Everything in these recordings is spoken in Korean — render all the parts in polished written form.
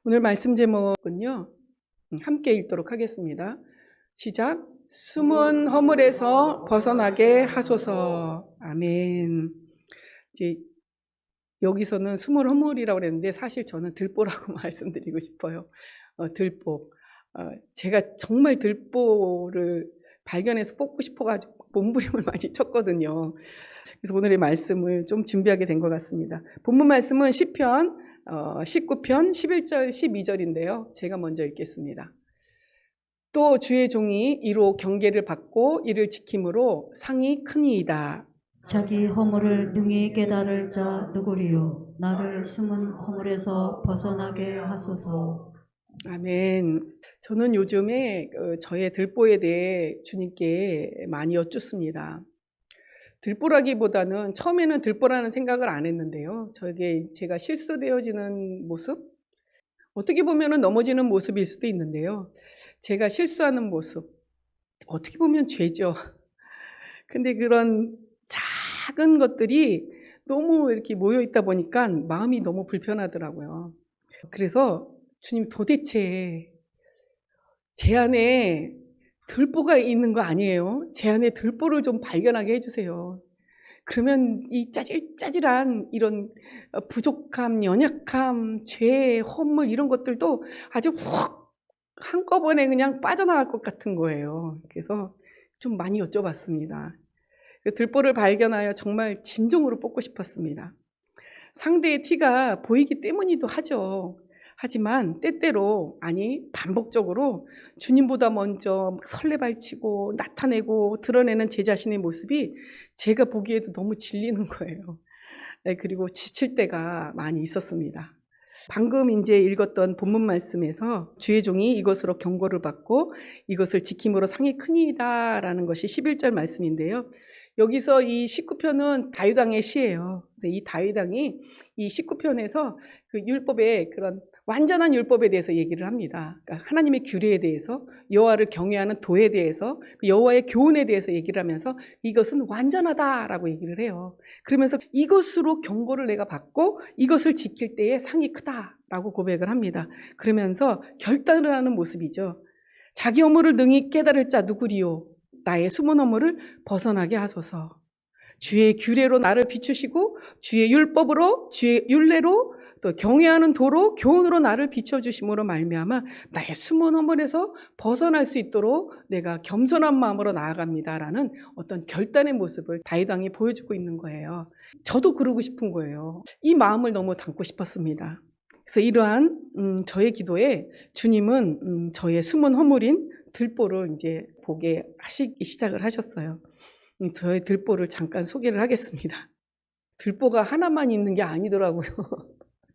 오늘 말씀 제목은요, 함께 읽도록 하겠습니다. 시작. 숨은 허물에서 벗어나게 하소서. 아멘. 이제 여기서는 숨은 허물이라고 그랬는데 사실 저는 들보라고 말씀드리고 싶어요. 들보. 제가 정말 들보를 발견해서 뽑고 싶어가지고 몸부림을 많이 쳤거든요. 그래서 오늘의 말씀을 좀 준비하게 된 것 같습니다. 본문 말씀은 시편 19편 11절 12절인데요. 제가 먼저 읽겠습니다. 또 주의 종이 이로 경계를 받고 이를 지킴으로 상이 크니이다. 자기 허물을 능히 깨달을 자 누구리요? 나를 숨은 허물에서 벗어나게 하소서. 아멘. 저는 요즘에 저의 들보에 대해 주님께 많이 여쭙습니다. 들보라기보다는 처음에는 들보라는 생각을 안 했는데요. 제가 실수되어지는 모습? 어떻게 보면 넘어지는 모습일 수도 있는데요. 제가 실수하는 모습, 어떻게 보면 죄죠. 근데 그런 작은 것들이 너무 이렇게 모여 있다 보니까 마음이 너무 불편하더라고요. 그래서 주님, 도대체 제 안에 들보가 있는 거 아니에요? 제 안에 들보를 좀 발견하게 해주세요. 그러면 이 짜질짜질한 이런 부족함, 연약함, 죄, 허물 이런 것들도 아주 훅 한꺼번에 그냥 빠져나갈 것 같은 거예요. 그래서 좀 많이 여쭤봤습니다. 들보를 발견하여 정말 진정으로 뽑고 싶었습니다. 상대의 티가 보이기 때문이기도 하죠. 하지만 때때로, 아니 반복적으로 주님보다 먼저 설레발치고 나타내고 드러내는 제 자신의 모습이 제가 보기에도 너무 질리는 거예요. 그리고 지칠 때가 많이 있었습니다. 방금 이제 읽었던 본문 말씀에서 주의 종이 이것으로 경고를 받고 이것을 지킴으로 상이 크니이다라는 것이 11절 말씀인데요. 여기서 이 19편은 다윗왕의 시예요. 이 다윗왕이 이 19편에서 그 율법의 그런 완전한 율법에 대해서 얘기를 합니다. 그러니까 하나님의 규례에 대해서, 여호와를 경외하는 도에 대해서, 여호와의 교훈에 대해서 얘기를 하면서 이것은 완전하다라고 얘기를 해요. 그러면서 이것으로 경고를 내가 받고 이것을 지킬 때에 상이 크다라고 고백을 합니다. 그러면서 결단을 하는 모습이죠. 자기 허물을 능히 깨달을 자 누구리요? 나의 숨은 허물을 벗어나게 하소서. 주의 규례로 나를 비추시고 주의 율법으로, 주의 율례로, 또 경외하는 도로, 교훈으로 나를 비춰주심으로 말미암아 나의 숨은 허물에서 벗어날 수 있도록 내가 겸손한 마음으로 나아갑니다라는 어떤 결단의 모습을 다윗왕이 보여주고 있는 거예요. 저도 그러고 싶은 거예요. 이 마음을 너무 담고 싶었습니다. 그래서 이러한 저의 기도에 주님은 저의 숨은 허물인 들보를 이제 보게 하시기 시작을 하셨어요. 저의 들보를 잠깐 소개를 하겠습니다. 들보가 하나만 있는 게 아니더라고요.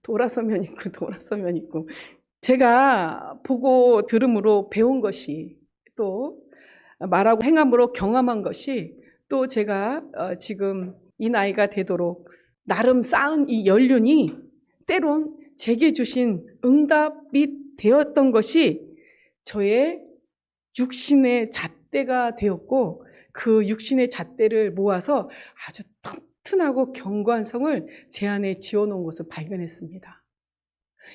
돌아서면 있고 돌아서면 있고. 제가 보고 들음으로 배운 것이, 또 말하고 행함으로 경험한 것이, 또 제가 지금 이 나이가 되도록 나름 쌓은 이 연륜이 때론 제게 주신 응답이 되었던 것이 저의 육신의 잣대가 되었고, 그 육신의 잣대를 모아서 아주 튼튼하고 견고한 성을 제 안에 지어놓은 것을 발견했습니다.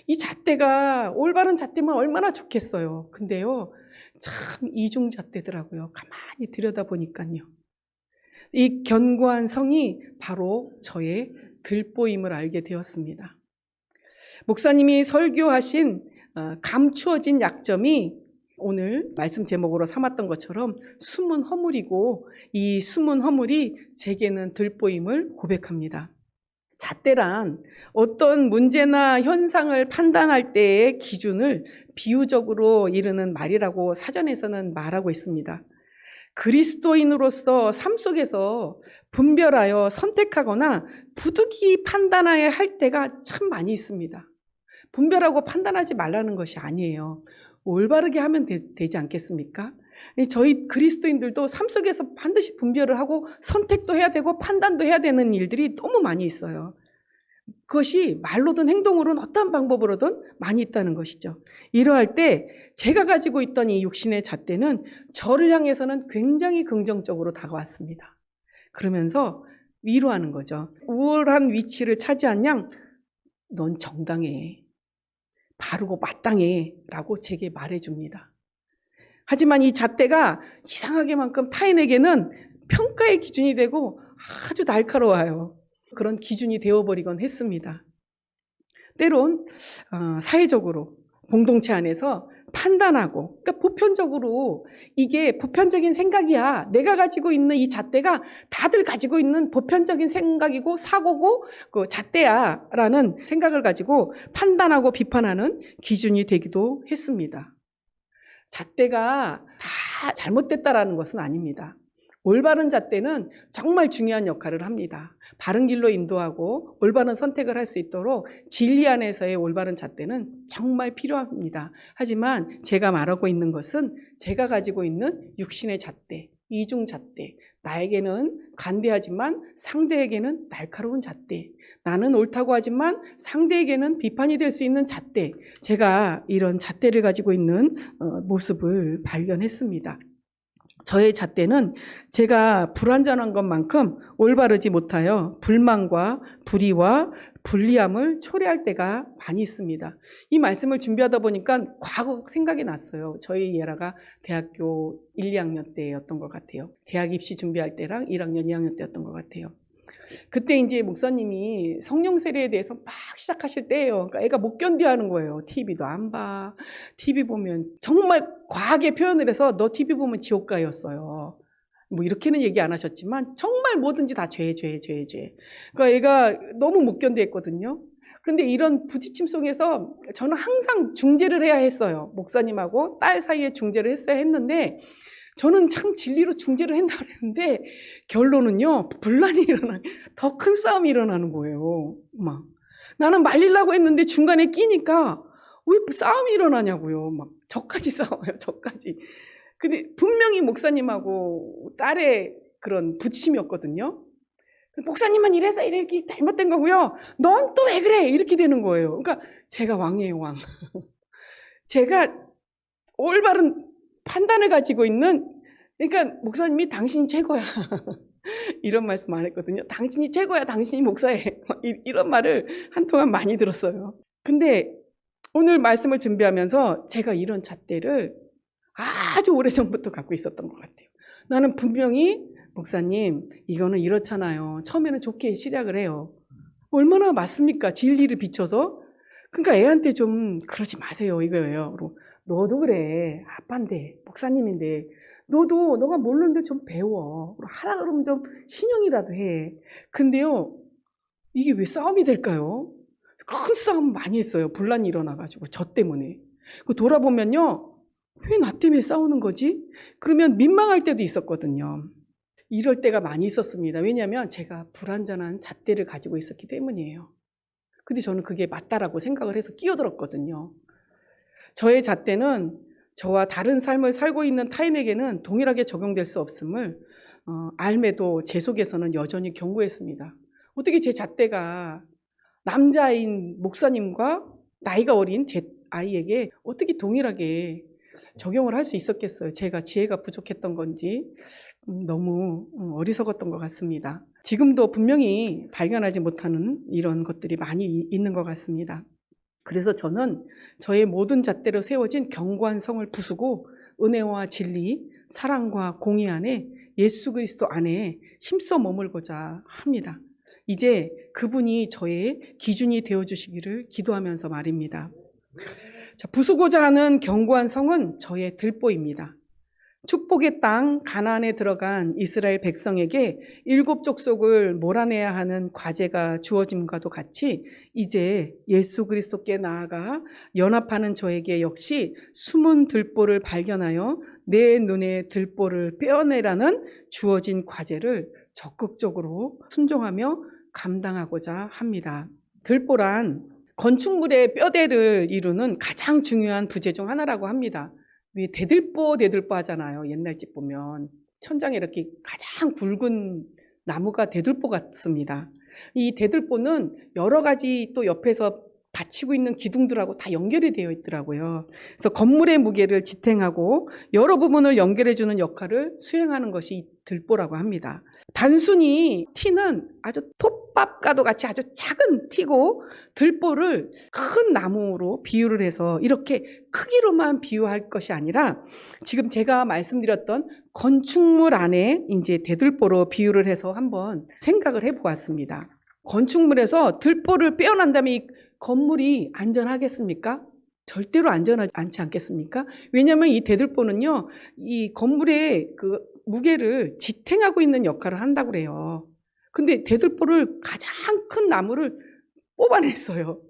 이 잣대가 올바른 잣대면 얼마나 좋겠어요. 근데요, 참 이중 잣대더라고요. 가만히 들여다보니까요. 이 견고한 성이 바로 저의 들보임을 알게 되었습니다. 목사님이 설교하신 감추어진 약점이 오늘 말씀 제목으로 삼았던 것처럼 숨은 허물이고, 이 숨은 허물이 제게는 들보임을 고백합니다. 잣대란 어떤 문제나 현상을 판단할 때의 기준을 비유적으로 이르는 말이라고 사전에서는 말하고 있습니다. 그리스도인으로서 삶 속에서 분별하여 선택하거나 부득이 판단해야 할 때가 참 많이 있습니다. 분별하고 판단하지 말라는 것이 아니에요. 올바르게 하면 되지 않겠습니까? 저희 그리스도인들도 삶 속에서 반드시 분별을 하고 선택도 해야 되고 판단도 해야 되는 일들이 너무 많이 있어요. 그것이 말로든 행동으로든 어떤 방법으로든 많이 있다는 것이죠. 이러할 때 제가 가지고 있던 이 육신의 잣대는 저를 향해서는 굉장히 긍정적으로 다가왔습니다. 그러면서 위로하는 거죠. 우월한 위치를 차지한 양, 넌 정당해. 바르고 마땅해 라고 제게 말해줍니다. 하지만 이 잣대가 이상하게만큼 타인에게는 평가의 기준이 되고 아주 날카로워요. 그런 기준이 되어버리곤 했습니다. 때론 사회적으로 공동체 안에서 판단하고, 그러니까 보편적으로 이게 보편적인 생각이야. 내가 가지고 있는 이 잣대가 다들 가지고 있는 보편적인 생각이고 사고고 그 잣대야 라는 생각을 가지고 판단하고 비판하는 기준이 되기도 했습니다. 잣대가 다 잘못됐다라는 것은 아닙니다. 올바른 잣대는 정말 중요한 역할을 합니다. 바른 길로 인도하고 올바른 선택을 할 수 있도록 진리 안에서의 올바른 잣대는 정말 필요합니다. 하지만 제가 말하고 있는 것은 제가 가지고 있는 육신의 잣대, 이중 잣대, 나에게는 관대하지만 상대에게는 날카로운 잣대, 나는 옳다고 하지만 상대에게는 비판이 될 수 있는 잣대, 제가 이런 잣대를 가지고 있는 모습을 발견했습니다. 저의 잣대는 제가 불완전한 것만큼 올바르지 못하여 불만과 불의와 불리함을 초래할 때가 많이 있습니다. 이 말씀을 준비하다 보니까 과거 생각이 났어요. 저희 예라가 대학교 1, 2학년 때였던 것 같아요. 대학 입시 준비할 때랑 1학년, 2학년 때였던 것 같아요. 그때 이제 목사님이 성령 세례에 대해서 막 시작하실 때예요. 그러니까 애가 못 견뎌하는 거예요. TV도 안 봐. TV 보면 정말 과하게 표현을 해서 너 TV 보면 지옥 가였어요. 뭐 이렇게는 얘기 안 하셨지만 정말 뭐든지 다 죄. 그러니까 애가 너무 못 견뎌했거든요. 근데 이런 부딪힘 속에서 저는 항상 중재를 해야 했어요. 목사님하고 딸 사이에 중재를 했어야 했는데 저는 참 진리로 중재를 한다고 했는데 결론은요, 분란이 더 큰 싸움이 일어나는 거예요. 막 나는 말리려고 했는데 중간에 끼니까 왜 싸움이 일어나냐고요. 막 저까지 싸워요, 저까지. 근데 분명히 목사님하고 딸의 그런 부딪힘이었거든요. 목사님은 이래서 이렇게 잘못된 거고요. 넌 또 왜 그래? 이렇게 되는 거예요. 그러니까 제가 왕이에요, 왕. 제가 올바른 판단을 가지고 있는, 그러니까 목사님이 당신이 최고야. 이런 말씀 안 했거든요. 당신이 최고야, 당신이 목사해. 이런 말을 한동안 많이 들었어요. 근데 오늘 말씀을 준비하면서 제가 이런 잣대를 아주 오래전부터 갖고 있었던 것 같아요. 나는 분명히 목사님, 이거는 이렇잖아요. 처음에는 좋게 시작을 해요. 얼마나 맞습니까? 진리를 비춰서. 그러니까 애한테 좀 그러지 마세요, 이거예요. 너도 그래. 아빠인데, 목사님인데, 너가 모르는데 좀 배워. 하라 그러면 좀 신용이라도 해. 근데요, 이게 왜 싸움이 될까요? 큰 싸움 많이 했어요. 분란이 일어나가지고, 저 때문에. 돌아보면요, 왜 나 때문에 싸우는 거지? 그러면 민망할 때도 있었거든요. 이럴 때가 많이 있었습니다. 왜냐하면 제가 불완전한 잣대를 가지고 있었기 때문이에요. 근데 저는 그게 맞다라고 생각을 해서 끼어들었거든요. 저의 잣대는 저와 다른 삶을 살고 있는 타인에게는 동일하게 적용될 수 없음을 알매도 제 속에서는 여전히 경고했습니다. 어떻게 제 잣대가 남자인 목사님과 나이가 어린 제 아이에게 어떻게 동일하게 적용을 할 수 있었겠어요. 제가 지혜가 부족했던 건지 너무 어리석었던 것 같습니다. 지금도 분명히 발견하지 못하는 이런 것들이 많이 있는 것 같습니다. 그래서 저는 저의 모든 잣대로 세워진 견고한 성을 부수고 은혜와 진리, 사랑과 공의 안에 예수 그리스도 안에 힘써 머물고자 합니다. 이제 그분이 저의 기준이 되어주시기를 기도하면서 말입니다. 자, 부수고자 하는 견고한 성은 저의 들보입니다. 축복의 땅 가나안에 들어간 이스라엘 백성에게 7 족속을 몰아내야 하는 과제가 주어짐과도 같이 이제 예수 그리스도께 나아가 연합하는 저에게 역시 숨은 들보를 발견하여 내 눈에 들보를 빼어내라는 주어진 과제를 적극적으로 순종하며 감당하고자 합니다. 들보란 건축물의 뼈대를 이루는 가장 중요한 부재 중 하나라고 합니다. 왜 대들보 하잖아요. 옛날 집 보면 천장에 이렇게 가장 굵은 나무가 대들보 같습니다. 이 대들보는 여러 가지 또 옆에서 받치고 있는 기둥들하고 다 연결이 되어 있더라고요. 그래서 건물의 무게를 지탱하고 여러 부분을 연결해 주는 역할을 수행하는 것이 이 들보라고 합니다. 단순히 티는 아주 톱밥과도 같이 아주 작은 티고, 들보를 큰 나무로 비유를 해서 이렇게 크기로만 비유할 것이 아니라 지금 제가 말씀드렸던 건축물 안에 이제 대들보로 비유를 해서 한번 생각을 해보았습니다. 건축물에서 들보를 빼어난다면 이 건물이 안전하겠습니까? 절대로 안전하지 않지 않겠습니까? 왜냐하면 이 대들보는요, 이 건물의 그 무게를 지탱하고 있는 역할을 한다고 그래요. 근데 대들보를 가장 큰 나무를 뽑아냈어요.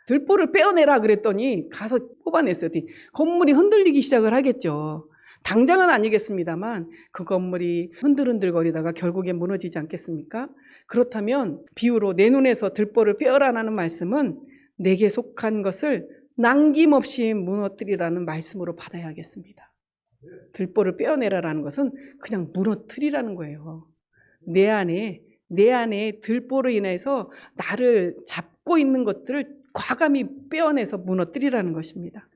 들보를 빼어내라 그랬더니 가서 뽑아냈어요. 건물이 흔들리기 시작을 하겠죠. 당장은 아니겠습니다만 그 건물이 흔들흔들거리다가 결국에 무너지지 않겠습니까? 그렇다면 비유로 내 눈에서 들보를 빼어라라는 말씀은 내게 속한 것을 남김없이 무너뜨리라는 말씀으로 받아야겠습니다. 들보를 빼어내라라는 것은 그냥 무너뜨리라는 거예요. 내 안에 들보로 인해서 나를 잡고 있는 것들을 과감히 빼어내서 무너뜨리라는 것입니다.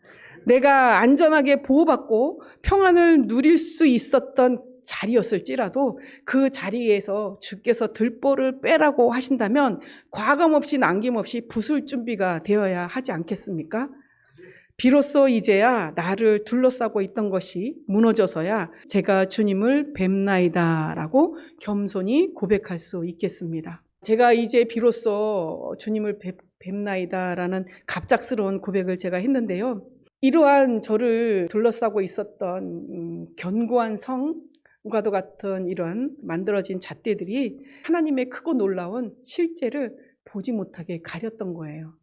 내가 안전하게 보호받고 평안을 누릴 수 있었던 자리였을지라도 그 자리에서 주께서 들보를 빼라고 하신다면 과감없이 남김없이 부술 준비가 되어야 하지 않겠습니까? 비로소 이제야 나를 둘러싸고 있던 것이 무너져서야 제가 주님을 뵙나이다라고 겸손히 고백할 수 있겠습니다. 제가 이제 비로소 주님을 뵙나이다라는 갑작스러운 고백을 제가 했는데요. 이러한 저를 둘러싸고 있었던 견고한 성과도 같은 이런 만들어진 잣대들이 하나님의 크고 놀라운 실제를 보지 못하게 가렸던 거예요.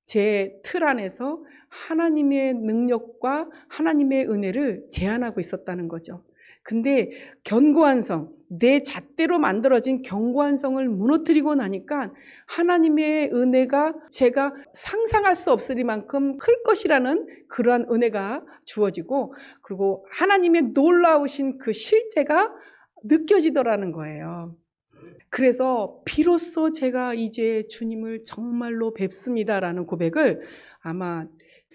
제 틀 안에서 하나님의 능력과 하나님의 은혜를 제한하고 있었다는 거죠. 근데 견고한 성, 내 잣대로 만들어진 견고한 성을 무너뜨리고 나니까 하나님의 은혜가 제가 상상할 수 없으리만큼 클 것이라는 그러한 은혜가 주어지고, 그리고 하나님의 놀라우신 그 실제가 느껴지더라는 거예요. 그래서 비로소 제가 이제 주님을 정말로 뵙습니다라는 고백을 아마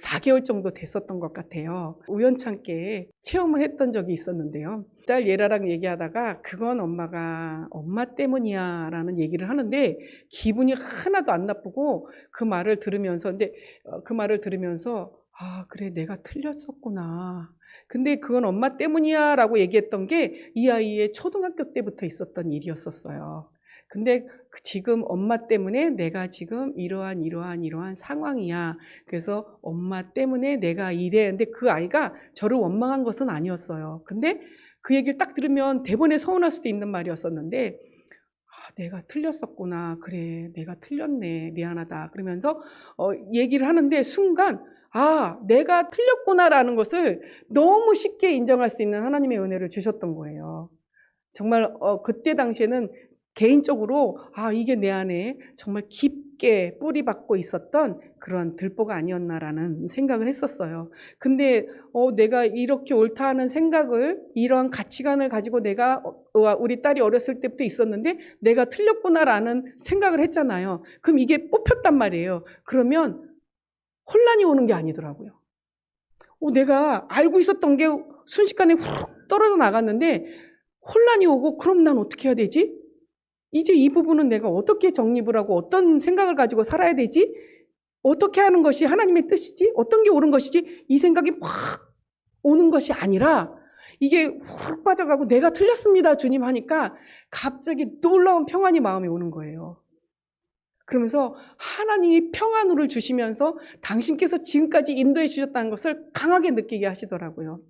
4개월 정도 됐었던 것 같아요. 우연찮게 체험을 했던 적이 있었는데요. 딸 예라랑 얘기하다가 그건 엄마 때문이야 라는 얘기를 하는데 기분이 하나도 안 나쁘고 그 말을 들으면서 아, 그래, 내가 틀렸었구나. 근데 그건 엄마 때문이야 라고 얘기했던 게 이 아이의 초등학교 때부터 있었던 일이었었어요. 근데 지금 엄마 때문에 내가 지금 이러한 상황이야. 그래서 엄마 때문에 내가 이래. 근데 그 아이가 저를 원망한 것은 아니었어요. 근데 그 얘기를 딱 들으면 대번에 서운할 수도 있는 말이었었는데, 아, 내가 틀렸었구나. 그래, 내가 틀렸네. 미안하다. 그러면서 얘기를 하는데 순간 아, 내가 틀렸구나라는 것을 너무 쉽게 인정할 수 있는 하나님의 은혜를 주셨던 거예요. 정말 그때 당시에는 개인적으로 아, 이게 내 안에 정말 깊게 뿌리 박고 있었던 그런 들보가 아니었나라는 생각을 했었어요. 근데 내가 이렇게 옳다 하는 생각을, 이런 가치관을 가지고 내가 우리 딸이 어렸을 때부터 있었는데 내가 틀렸구나라는 생각을 했잖아요. 그럼 이게 뽑혔단 말이에요. 그러면 혼란이 오는 게 아니더라고요. 내가 알고 있었던 게 순식간에 훅 떨어져 나갔는데 혼란이 오고, 그럼 난 어떻게 해야 되지? 이제 이 부분은 내가 어떻게 정립을 하고 어떤 생각을 가지고 살아야 되지? 어떻게 하는 것이 하나님의 뜻이지? 어떤 게 옳은 것이지? 이 생각이 확 오는 것이 아니라 이게 훅 빠져가고 내가 틀렸습니다 주님 하니까 갑자기 놀라운 평안이 마음에 오는 거예요. 그러면서 하나님이 평안을 주시면서 당신께서 지금까지 인도해 주셨다는 것을 강하게 느끼게 하시더라고요.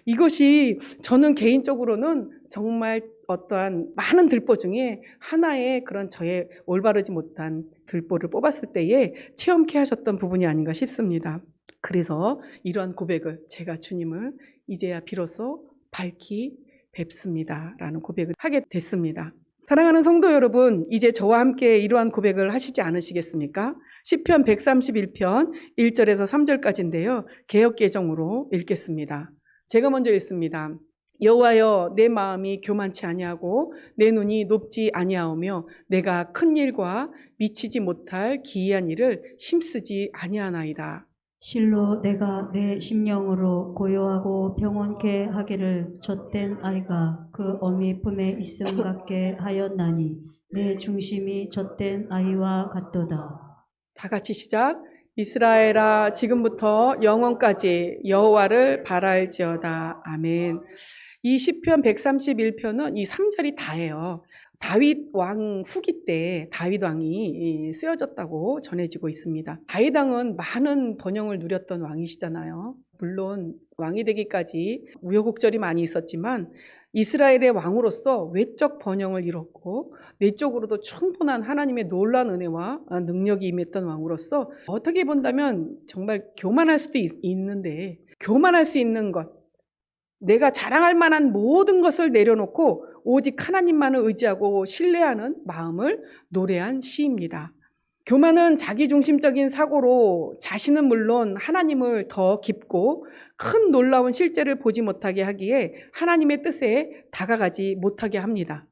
이것이 저는 개인적으로는 정말 어떠한 많은 들보 중에 하나의 그런 저의 올바르지 못한 들보를 뽑았을 때에 체험케 하셨던 부분이 아닌가 싶습니다. 그래서 이러한 고백을, 제가 주님을 이제야 비로소 밝히 뵙습니다 라는 고백을 하게 됐습니다. 사랑하는 성도 여러분, 이제 저와 함께 이러한 고백을 하시지 않으시겠습니까? 시편 131편 1절에서 3절까지인데요. 개역개정으로 읽겠습니다. 제가 먼저 읽습니다. 여호와여, 내 마음이 교만치 아니하고 내 눈이 높지 아니하오며 내가 큰 일과 미치지 못할 기이한 일을 힘쓰지 아니하나이다. 실로 내가 내 심령으로 고요하고 평온케 하기를 젖된 아이가 그 어미 품에 있음 같게 하였나니 내 중심이 젖된 아이와 같도다. 다 같이 시작. 이스라엘아 지금부터 영원까지 여호와를 바랄지어다. 아멘. 이 시편 131편은 이 3절이 다예요. 다윗 왕 후기 때 다윗 왕이 쓰여졌다고 전해지고 있습니다. 다윗 왕은 많은 번영을 누렸던 왕이시잖아요. 물론 왕이 되기까지 우여곡절이 많이 있었지만 이스라엘의 왕으로서 외적 번영을 이뤘고 내적으로도 충분한 하나님의 놀라운 은혜와 능력이 임했던 왕으로서 어떻게 본다면 정말 교만할 수도 있는데 교만할 수 있는 것, 내가 자랑할 만한 모든 것을 내려놓고 오직 하나님만을 의지하고 신뢰하는 마음을 노래한 시입니다. 교만은 자기중심적인 사고로 자신은 물론 하나님을 더 깊고 큰 놀라운 실제를 보지 못하게 하기에 하나님의 뜻에 다가가지 못하게 합니다.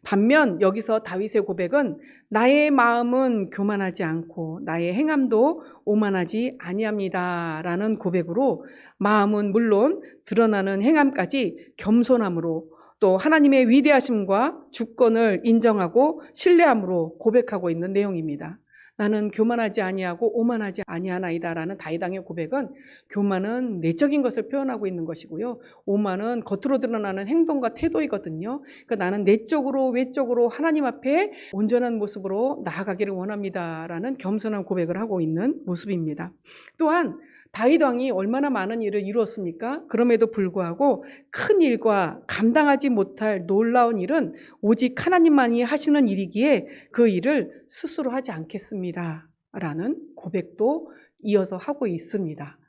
반면 여기서 다윗의 고백은 나의 마음은 교만하지 않고 나의 행함도 오만하지 아니합니다 라는 고백으로 마음은 물론 드러나는 행함까지 겸손함으로 또 하나님의 위대하심과 주권을 인정하고 신뢰함으로 고백하고 있는 내용입니다. 나는 교만하지 아니하고 오만하지 아니하나이다라는 다윗 왕의 고백은 교만은 내적인 것을 표현하고 있는 것이고요. 오만은 겉으로 드러나는 행동과 태도이거든요. 그러니까 나는 내적으로 외적으로 하나님 앞에 온전한 모습으로 나아가기를 원합니다라는 겸손한 고백을 하고 있는 모습입니다. 또한 다윗 왕이 얼마나 많은 일을 이루었습니까? 그럼에도 불구하고 큰 일과 감당하지 못할 놀라운 일은 오직 하나님만이 하시는 일이기에 그 일을 스스로 하지 않겠습니다 라는 고백도 이어서 하고 있습니다.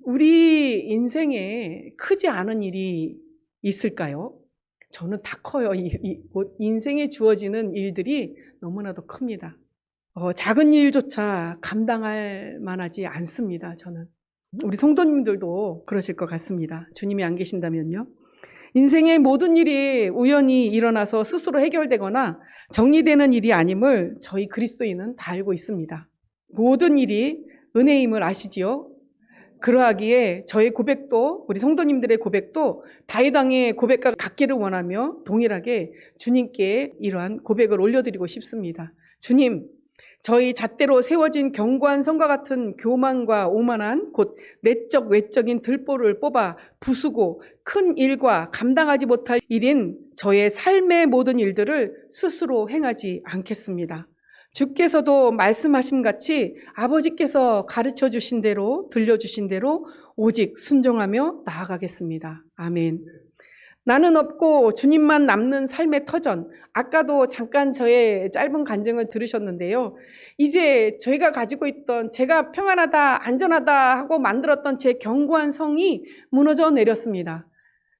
우리 인생에 크지 않은 일이 있을까요? 저는 다 커요. 인생에 주어지는 일들이 너무나도 큽니다. 작은 일조차 감당할 만하지 않습니다. 저는. 우리 성도님들도 그러실 것 같습니다. 주님이 안 계신다면요. 인생의 모든 일이 우연히 일어나서 스스로 해결되거나 정리되는 일이 아님을 저희 그리스도인은 다 알고 있습니다. 모든 일이 은혜임을 아시지요? 그러하기에 저의 고백도 우리 성도님들의 고백도 다윗 왕의 고백과 같기를 원하며 동일하게 주님께 이러한 고백을 올려드리고 싶습니다. 주님, 저희 잣대로 세워진 견고한 성과 같은 교만과 오만한 곧 내적 외적인 들보를 뽑아 부수고 큰 일과 감당하지 못할 일인 저의 삶의 모든 일들을 스스로 행하지 않겠습니다. 주께서도 말씀하신 같이 아버지께서 가르쳐 주신 대로 들려주신 대로 오직 순종하며 나아가겠습니다. 아멘. 나는 없고 주님만 남는 삶의 터전. 아까도 잠깐 저의 짧은 간증을 들으셨는데요. 이제 저희가 가지고 있던 제가 평안하다, 안전하다 하고 만들었던 제 견고한 성이 무너져 내렸습니다.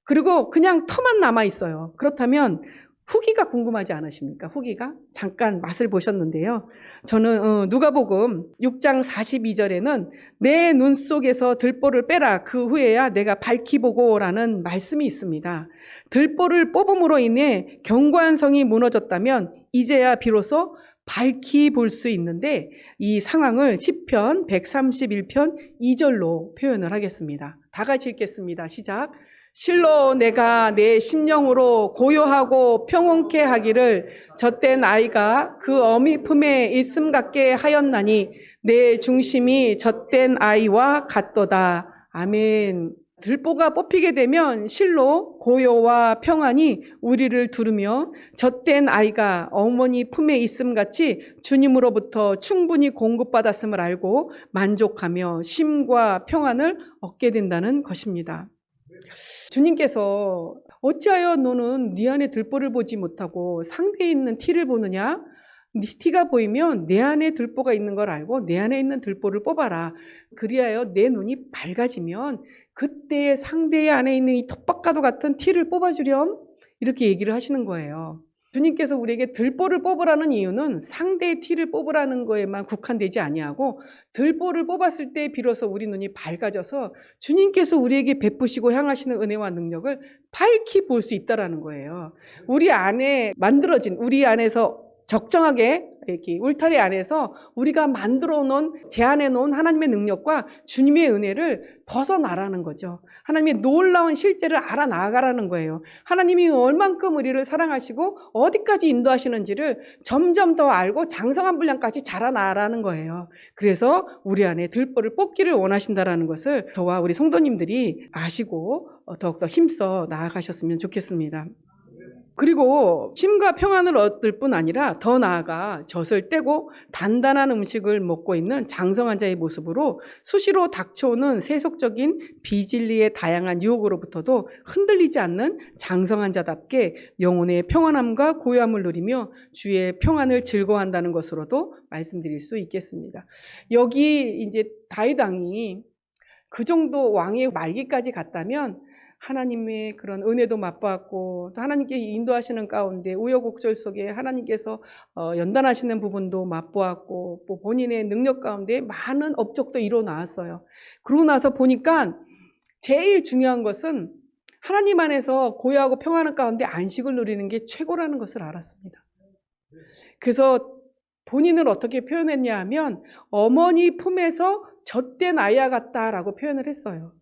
그리고 그냥 터만 남아 있어요. 그렇다면 후기가 궁금하지 않으십니까? 후기가? 잠깐 맛을 보셨는데요. 저는 누가복음 6장 42절에는 내 눈 속에서 들보를 빼라. 그 후에야 내가 밝히 보고라는 말씀이 있습니다. 들보를 뽑음으로 인해 견고한 성이 무너졌다면 이제야 비로소 밝히 볼 수 있는데 이 상황을 시편 131편 2절로 표현을 하겠습니다. 다 같이 읽겠습니다. 시작. 실로 내가 내 심령으로 고요하고 평온케 하기를 젖된 아이가 그 어미 품에 있음 같게 하였나니 내 중심이 젖된 아이와 같도다. 아멘. 들보가 뽑히게 되면 실로 고요와 평안이 우리를 두르며 젖된 아이가 어머니 품에 있음 같이 주님으로부터 충분히 공급받았음을 알고 만족하며 쉼과 평안을 얻게 된다는 것입니다. 주님께서 어찌하여 너는 네 안에 들보를 보지 못하고 상대에 있는 티를 보느냐? 네 티가 보이면 내 안에 들보가 있는 걸 알고 내 안에 있는 들보를 뽑아라. 그리하여 내 눈이 밝아지면 그때 상대의 안에 있는 이 톱밥과도 같은 티를 뽑아주렴. 이렇게 얘기를 하시는 거예요. 주님께서 우리에게 들보를 뽑으라는 이유는 상대의 티를 뽑으라는 거에만 국한되지 아니하고 들보를 뽑았을 때 비로소 우리 눈이 밝아져서 주님께서 우리에게 베푸시고 향하시는 은혜와 능력을 밝히 볼 수 있다는 거예요. 우리 안에 만들어진, 우리 안에서 적정하게 이렇게 울타리 안에서 우리가 만들어 놓은, 제안해 놓은 하나님의 능력과 주님의 은혜를 벗어나라는 거죠. 하나님의 놀라운 실제를 알아나가라는 거예요. 하나님이 얼만큼 우리를 사랑하시고 어디까지 인도하시는지를 점점 더 알고 장성한 분량까지 자라나라는 거예요. 그래서 우리 안에 들보를 뽑기를 원하신다라는 것을 저와 우리 성도님들이 아시고 더욱더 힘써 나아가셨으면 좋겠습니다. 그리고 쉼과 평안을 얻을 뿐 아니라 더 나아가 젖을 떼고 단단한 음식을 먹고 있는 장성한 자의 모습으로 수시로 닥쳐오는 세속적인 비진리의 다양한 유혹으로부터도 흔들리지 않는 장성한 자답게 영혼의 평안함과 고요함을 누리며 주의 평안을 즐거워한다는 것으로도 말씀드릴 수 있겠습니다. 여기 이제 다윗 왕이 그 정도 왕의 말기까지 갔다면 하나님의 그런 은혜도 맛보았고 또 하나님께 인도하시는 가운데 우여곡절 속에 하나님께서 연단하시는 부분도 맛보았고 또 본인의 능력 가운데 많은 업적도 이루어 나왔어요. 그러고 나서 보니까 제일 중요한 것은 하나님 안에서 고요하고 평안한 가운데 안식을 누리는 게 최고라는 것을 알았습니다. 그래서 본인을 어떻게 표현했냐 하면 어머니 품에서 젖된 아이와 같다라고 표현을 했어요.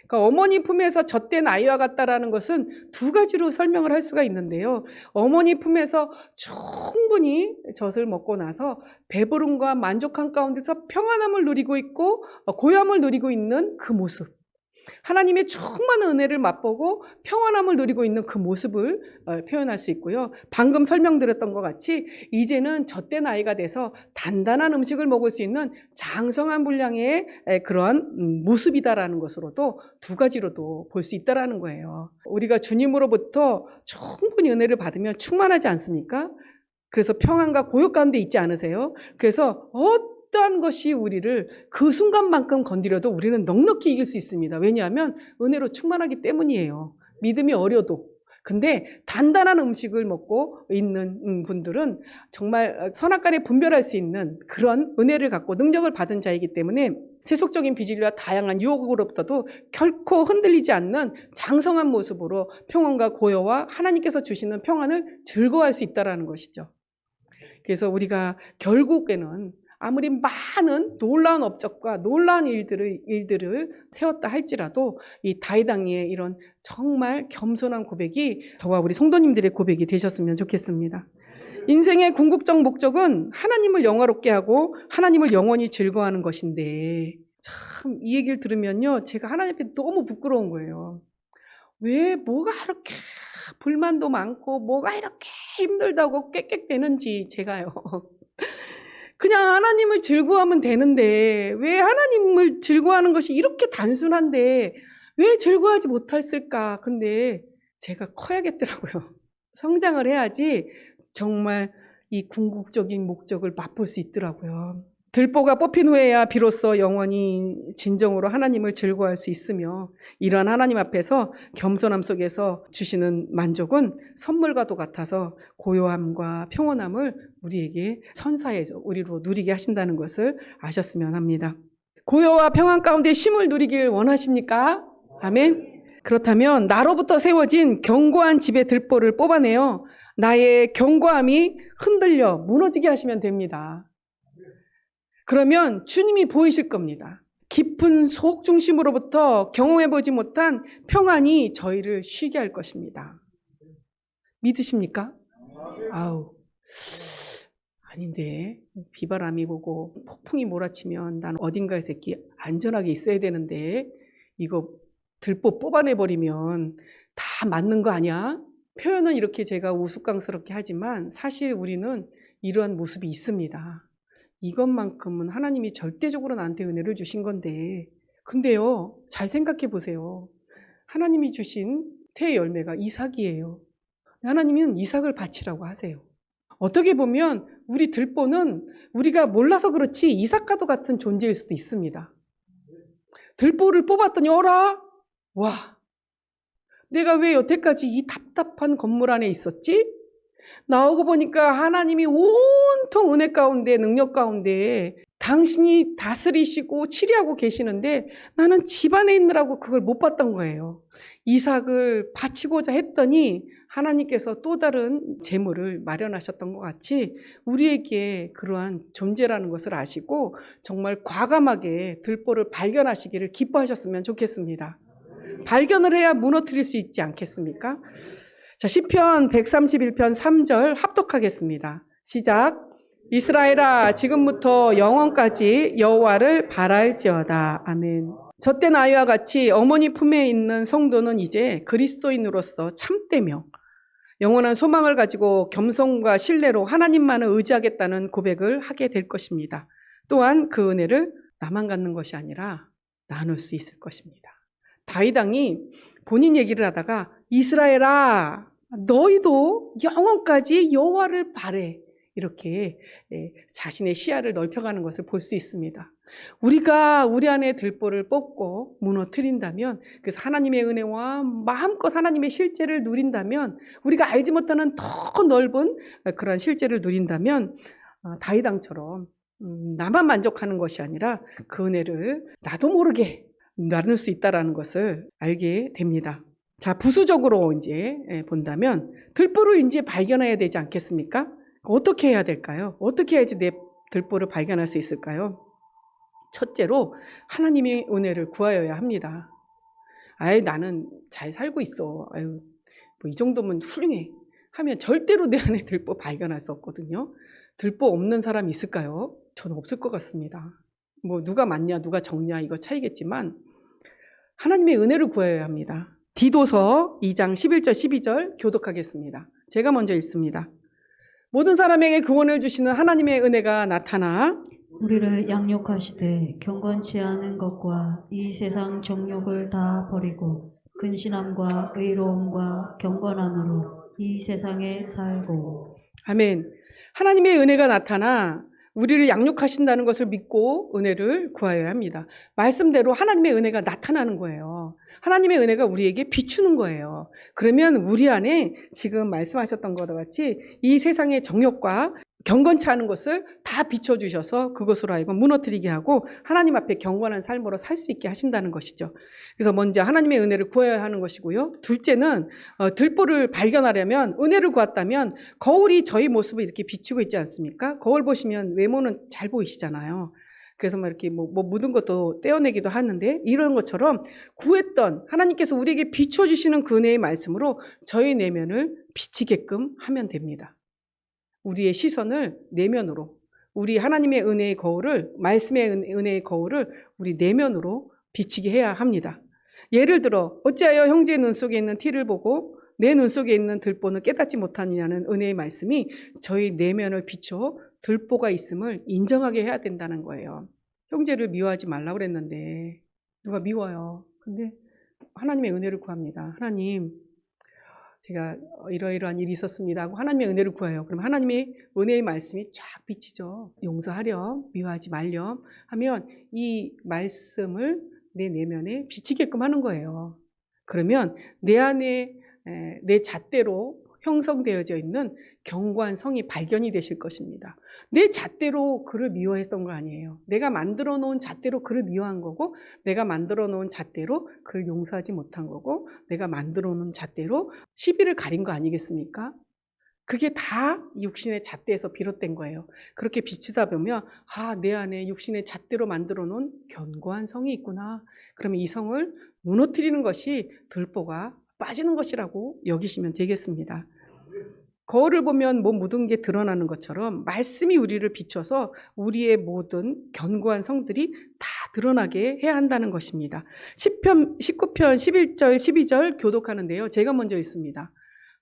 그러니까 어머니 품에서 젖된 아이와 같다라는 것은 두 가지로 설명을 할 수가 있는데요. 어머니 품에서 충분히 젖을 먹고 나서 배부름과 만족한 가운데서 평안함을 누리고 있고 고요함을 누리고 있는 그 모습. 하나님의 충만한 은혜를 맛보고 평안함을 누리고 있는 그 모습을 표현할 수 있고요. 방금 설명드렸던 것 같이 이제는 젖된 아이가 돼서 단단한 음식을 먹을 수 있는 장성한 분량의 그러한 모습이다라는 것으로도 두 가지로도 볼 수 있다라는 거예요. 우리가 주님으로부터 충분히 은혜를 받으면 충만하지 않습니까? 그래서 평안과 고요 가운데 있지 않으세요? 그래서 어떠한 것이 우리를 그 순간만큼 건드려도 우리는 넉넉히 이길 수 있습니다. 왜냐하면 은혜로 충만하기 때문이에요. 믿음이 어려도. 근데 단단한 음식을 먹고 있는 분들은 정말 선악간에 분별할 수 있는 그런 은혜를 갖고 능력을 받은 자이기 때문에 세속적인 비질과 다양한 유혹으로부터도 결코 흔들리지 않는 장성한 모습으로 평안과 고요와 하나님께서 주시는 평안을 즐거워할 수 있다는 것이죠. 그래서 우리가 결국에는 아무리 많은 놀라운 업적과 놀라운 일들을 세웠다 할지라도 이 다윗 왕의 이런 정말 겸손한 고백이 저와 우리 성도님들의 고백이 되셨으면 좋겠습니다. 인생의 궁극적 목적은 하나님을 영화롭게 하고 하나님을 영원히 즐거워하는 것인데 참 이 얘기를 들으면요 제가 하나님 앞에 너무 부끄러운 거예요. 왜 뭐가 이렇게 불만도 많고 뭐가 이렇게 힘들다고 꽥꽥대는지 제가요. 그냥 하나님을 즐거워하면 되는데 왜 하나님을 즐거워하는 것이 이렇게 단순한데 왜 즐거워하지 못했을까? 근데 제가 커야겠더라고요. 성장을 해야지 정말 이 궁극적인 목적을 맛볼 수 있더라고요. 들보가 뽑힌 후에야 비로소 영원히 진정으로 하나님을 즐거워할 수 있으며 이러한 하나님 앞에서 겸손함 속에서 주시는 만족은 선물과도 같아서 고요함과 평온함을 우리에게 선사해서 우리로 누리게 하신다는 것을 아셨으면 합니다. 고요와 평안 가운데 쉼을 누리길 원하십니까? 아멘. 그렇다면 나로부터 세워진 견고한 집의 들보를 뽑아내어 나의 견고함이 흔들려 무너지게 하시면 됩니다. 그러면 주님이 보이실 겁니다. 깊은 속 중심으로부터 경험해보지 못한 평안이 저희를 쉬게 할 것입니다. 믿으십니까? 아우, 아닌데 비바람이 보고 폭풍이 몰아치면 난 어딘가에서 이렇게 안전하게 있어야 되는데 이거 들보 뽑아내버리면 다 맞는 거 아니야? 표현은 이렇게 제가 우스꽝스럽게 하지만 사실 우리는 이러한 모습이 있습니다. 이것만큼은 하나님이 절대적으로 나한테 은혜를 주신 건데 근데요 잘 생각해 보세요. 하나님이 주신 태의 열매가 이삭이에요. 하나님은 이삭을 바치라고 하세요. 어떻게 보면 우리 들보는 우리가 몰라서 그렇지 이삭과도 같은 존재일 수도 있습니다. 들보를 뽑았더니 어라? 와, 내가 왜 여태까지 이 답답한 건물 안에 있었지? 나오고 보니까 하나님이 온통 은혜 가운데 능력 가운데 다 당신이 다스리시고 치리하고 계시는데 나는 집안에 있느라고 그걸 못 봤던 거예요. 이삭을 바치고자 했더니 하나님께서 또 다른 재물을 마련하셨던 것 같이 우리에게 그러한 존재라는 것을 아시고 정말 과감하게 들보를 발견하시기를 기뻐하셨으면 좋겠습니다. 발견을 해야 무너뜨릴 수 있지 않겠습니까? 자, 시편 131편 3절 합독하겠습니다. 시작. 이스라엘아, 지금부터 영원까지 여호와를 바랄지어다. 아멘. 젖된 아이와 같이 어머니 품에 있는 성도는 이제 그리스도인으로서 참되며 영원한 소망을 가지고 겸손과 신뢰로 하나님만을 의지하겠다는 고백을 하게 될 것입니다. 또한 그 은혜를 나만 갖는 것이 아니라 나눌 수 있을 것입니다. 다윗 왕이 본인 얘기를 하다가 이스라엘아, 너희도 영원까지 여호와를 바래. 이렇게 자신의 시야를 넓혀가는 것을 볼 수 있습니다. 우리가 우리 안에 들보를 뽑고 무너뜨린다면, 그래서 하나님의 은혜와 마음껏 하나님의 실제를 누린다면, 우리가 알지 못하는 더 넓은 그런 실제를 누린다면 다윗 왕처럼 나만 만족하는 것이 아니라 그 은혜를 나도 모르게 나눌 수 있다는 것을 알게 됩니다. 자, 부수적으로 이제 본다면 들보를 이제 발견해야 되지 않겠습니까? 어떻게 해야 될까요? 어떻게 해야지 내 들보를 발견할 수 있을까요? 첫째로 하나님의 은혜를 구하여야 합니다. 아유, 나는 잘 살고 있어. 아유, 뭐 이 정도면 훌륭해. 하면 절대로 내 안에 들보 발견할 수 없거든요. 들보 없는 사람 있을까요? 저는 없을 것 같습니다. 뭐 누가 맞냐, 누가 적냐 이거 차이겠지만 하나님의 은혜를 구해야 합니다. 디도서 2장 11절 12절 교독하겠습니다. 제가 먼저 읽습니다. 모든 사람에게 구원을 주시는 하나님의 은혜가 나타나 우리를 양육하시되 경건치 않은 것과 이 세상 정욕을 다 버리고 근신함과 의로움과 경건함으로 이 세상에 살고. 아멘. 하나님의 은혜가 나타나 우리를 양육하신다는 것을 믿고 은혜를 구하여야 합니다. 말씀대로 하나님의 은혜가 나타나는 거예요. 하나님의 은혜가 우리에게 비추는 거예요. 그러면 우리 안에 지금 말씀하셨던 것과 같이 이 세상의 정욕과 경건치 않은 것을 다 비춰주셔서 그것으로 하여금 무너뜨리게 하고 하나님 앞에 경건한 삶으로 살 수 있게 하신다는 것이죠. 그래서 먼저 하나님의 은혜를 구해야 하는 것이고요. 둘째는 들보를 발견하려면 은혜를 구했다면 거울이 저희 모습을 이렇게 비추고 있지 않습니까? 거울 보시면 외모는 잘 보이시잖아요. 그래서 막 이렇게 뭐 묻은 것도 떼어내기도 하는데 이런 것처럼 구했던 하나님께서 우리에게 비춰주시는 그 은혜의 말씀으로 저희 내면을 비치게끔 하면 됩니다. 우리의 시선을 내면으로, 우리 하나님의 은혜의 거울을, 말씀의 은혜의 거울을 우리 내면으로 비치게 해야 합니다. 예를 들어 어찌하여 형제의 눈 속에 있는 티를 보고 내 눈 속에 있는 들보는 깨닫지 못하느냐는 은혜의 말씀이 저희 내면을 비춰 들보가 있음을 인정하게 해야 된다는 거예요. 형제를 미워하지 말라고 그랬는데 누가 미워요. 근데 하나님의 은혜를 구합니다. 하나님, 제가 이러이러한 일이 있었습니다 하고 하나님의 은혜를 구해요. 그럼 하나님의 은혜의 말씀이 쫙 비치죠. 용서하렴, 미워하지 말렴 하면 이 말씀을 내 내면에 비치게끔 하는 거예요. 그러면 내 안에 내 잣대로 형성되어져 있는 견고한 성이 발견이 되실 것입니다. 내 잣대로 그를 미워했던 거 아니에요. 내가 만들어 놓은 잣대로 그를 미워한 거고, 내가 만들어 놓은 잣대로 그를 용서하지 못한 거고, 내가 만들어 놓은 잣대로 시비를 가린 거 아니겠습니까? 그게 다 육신의 잣대에서 비롯된 거예요. 그렇게 비추다 보면 내 안에 육신의 잣대로 만들어 놓은 견고한 성이 있구나. 그러면 이 성을 무너뜨리는 것이 들보가 빠지는 것이라고 여기시면 되겠습니다. 거울을 보면 뭐 묻은 게 드러나는 것처럼 말씀이 우리를 비춰서 우리의 모든 견고한 성들이 다 드러나게 해야 한다는 것입니다. 시편 19편 11절 12절 교독하는데요. 제가 먼저 읽습니다.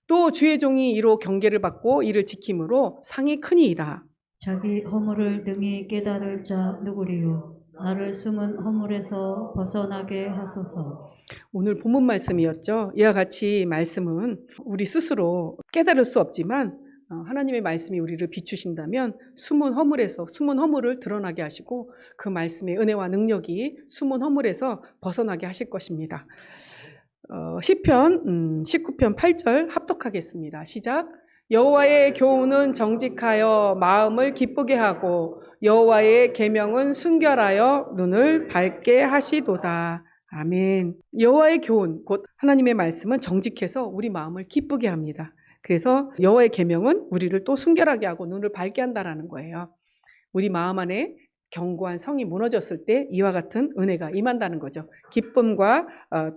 또 주의 종이 이로 경계를 받고 이를 지킴으로 상이 크니이다. 자기 허물을 능히 깨달을 자 누구리요? 나를 숨은 허물에서 벗어나게 하소서. 오늘 본문 말씀이었죠. 이와 같이 말씀은 우리 스스로 깨달을 수 없지만 하나님의 말씀이 우리를 비추신다면 숨은 허물을 드러나게 하시고 그 말씀의 은혜와 능력이 숨은 허물에서 벗어나게 하실 것입니다. 시편 19편 8절 합독하겠습니다. 시작. 여호와의 교훈은 정직하여 마음을 기쁘게 하고 여호와의 계명은 순결하여 눈을 밝게 하시도다. 아멘. 여호와의 교훈, 곧 하나님의 말씀은 정직해서 우리 마음을 기쁘게 합니다. 그래서 여호와의 계명은 우리를 또 순결하게 하고 눈을 밝게 한다라는 거예요. 우리 마음 안에 견고한 성이 무너졌을 때 이와 같은 은혜가 임한다는 거죠. 기쁨과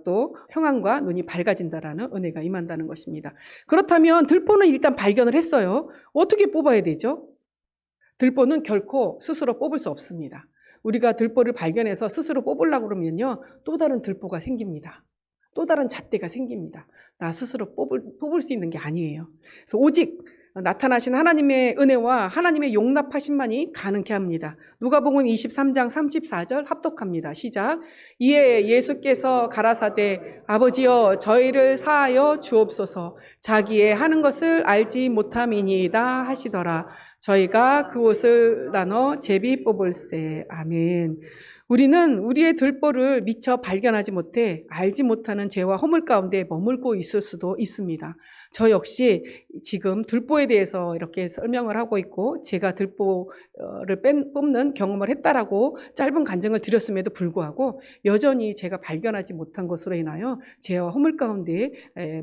또 평안과 눈이 밝아진다라는 은혜가 임한다는 것입니다. 그렇다면 들보는 일단 발견을 했어요. 어떻게 뽑아야 되죠? 들보는 결코 스스로 뽑을 수 없습니다. 우리가 들보를 발견해서 스스로 뽑으려고 그러면요, 또 다른 들보가 생깁니다. 또 다른 잣대가 생깁니다. 나 스스로 뽑을 수 있는 게 아니에요. 그래서 오직 나타나신 하나님의 은혜와 하나님의 용납하심만이 가능케 합니다. 누가복음 23장 34절 합독합니다. 시작. 이에 예수께서 가라사대 아버지여 저희를 사하여 주옵소서 자기의 하는 것을 알지 못함이니이다 하시더라. 저희가 그 옷을 나눠 제비 뽑을세. 아멘. 우리는 우리의 들보를 미처 발견하지 못해 알지 못하는 죄와 허물 가운데 머물고 있을 수도 있습니다. 저 역시 지금 들보에 대해서 이렇게 설명을 하고 있고 제가 들보를 뽑는 경험을 했다라고 짧은 간증을 드렸음에도 불구하고 여전히 제가 발견하지 못한 것으로 인하여 죄와 허물 가운데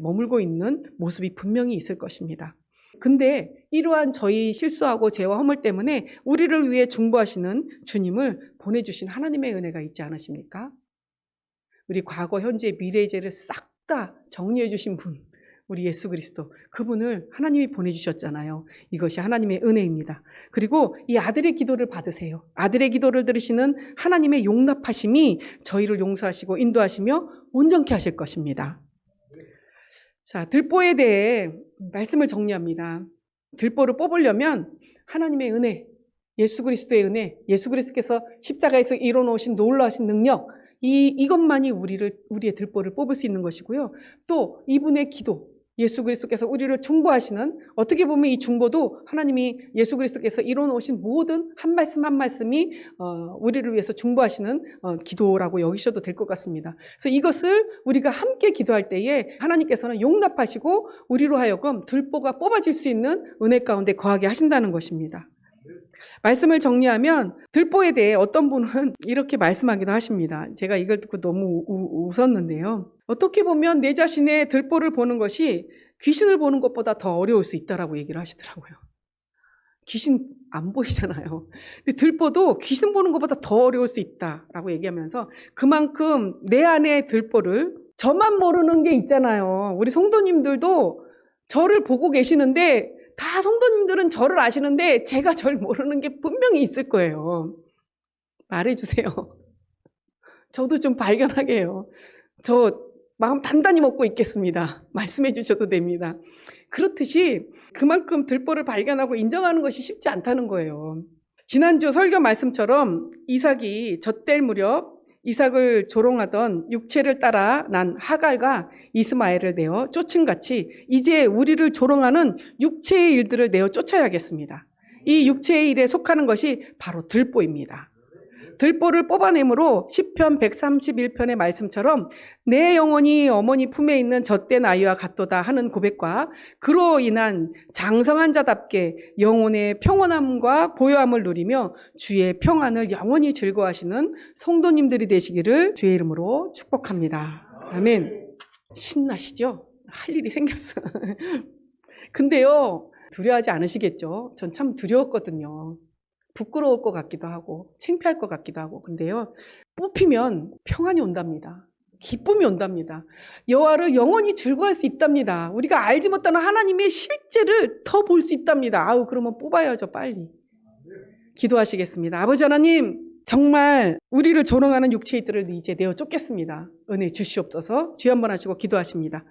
머물고 있는 모습이 분명히 있을 것입니다. 근데 이러한 저희 실수하고 죄와 허물 때문에 우리를 위해 중보하시는 주님을 보내주신 하나님의 은혜가 있지 않으십니까? 우리 과거, 현재, 미래의 죄를 싹 다 정리해 주신 분, 우리 예수 그리스도, 그분을 하나님이 보내주셨잖아요. 이것이 하나님의 은혜입니다. 그리고 이 아들의 기도를 받으세요. 아들의 기도를 들으시는 하나님의 용납하심이 저희를 용서하시고 인도하시며 온전케 하실 것입니다. 자, 들보에 대해 말씀을 정리합니다. 들보를 뽑으려면 하나님의 은혜, 예수 그리스도의 은혜, 예수 그리스도께서 십자가에서 이뤄놓으신 놀라우신 능력, 이것만이 우리의 들보를 뽑을 수 있는 것이고요. 또 이분의 기도, 예수 그리스도께서 우리를 중보하시는, 어떻게 보면 이 중보도 하나님이 예수 그리스도께서 이뤄놓으신 모든 한 말씀 한 말씀이 우리를 위해서 중보하시는 기도라고 여기셔도 될 것 같습니다. 그래서 이것을 우리가 함께 기도할 때에 하나님께서는 용납하시고 우리로 하여금 들보가 뽑아질 수 있는 은혜 가운데 거하게 하신다는 것입니다. 말씀을 정리하면 들보에 대해 어떤 분은 이렇게 말씀하기도 하십니다. 제가 이걸 듣고 너무 웃었는데요. 어떻게 보면 내 자신의 들보를 보는 것이 귀신을 보는 것보다 더 어려울 수 있다라고 얘기를 하시더라고요. 귀신 안 보이잖아요. 근데 들보도 귀신 보는 것보다 더 어려울 수 있다라고 얘기하면서 그만큼 내 안의 들보를, 저만 모르는 게 있잖아요. 우리 성도님들도 저를 보고 계시는데 다 성도님들은 저를 아시는데 제가 절 모르는 게 분명히 있을 거예요. 말해주세요. 저도 좀 발견하게 해요. 저 마음 단단히 먹고 있겠습니다. 말씀해 주셔도 됩니다. 그렇듯이 그만큼 들보를 발견하고 인정하는 것이 쉽지 않다는 거예요. 지난주 설교 말씀처럼 이삭이 젖될 무렵 이삭을 조롱하던 육체를 따라 난 하갈과 이스마엘을 내어 쫓은같이 이제 우리를 조롱하는 육체의 일들을 내어 쫓아야겠습니다. 이 육체의 일에 속하는 것이 바로 들보입니다. 들보를 뽑아내므로 시편 131편의 말씀처럼 내 영혼이 어머니 품에 있는 젖된 아이와 같도다 하는 고백과 그로 인한 장성한 자답게 영혼의 평온함과 고요함을 누리며 주의 평안을 영원히 즐거워하시는 성도님들이 되시기를 주의 이름으로 축복합니다. 아멘. 신나시죠? 할 일이 생겼어. 근데요, 두려워하지 않으시겠죠? 전 참 두려웠거든요. 부끄러울 것 같기도 하고 창피할 것 같기도 하고. 근데요, 뽑히면 평안이 온답니다. 기쁨이 온답니다. 여호와를 영원히 즐거워할 수 있답니다. 우리가 알지 못하는 하나님의 실제를 더 볼 수 있답니다. 아우, 그러면 뽑아야죠, 빨리. 기도하시겠습니다. 아버지 하나님, 정말 우리를 조롱하는 육체이들을 이제 내어 쫓겠습니다. 은혜 주시옵소서. 주여 한번 하시고 기도하십니다.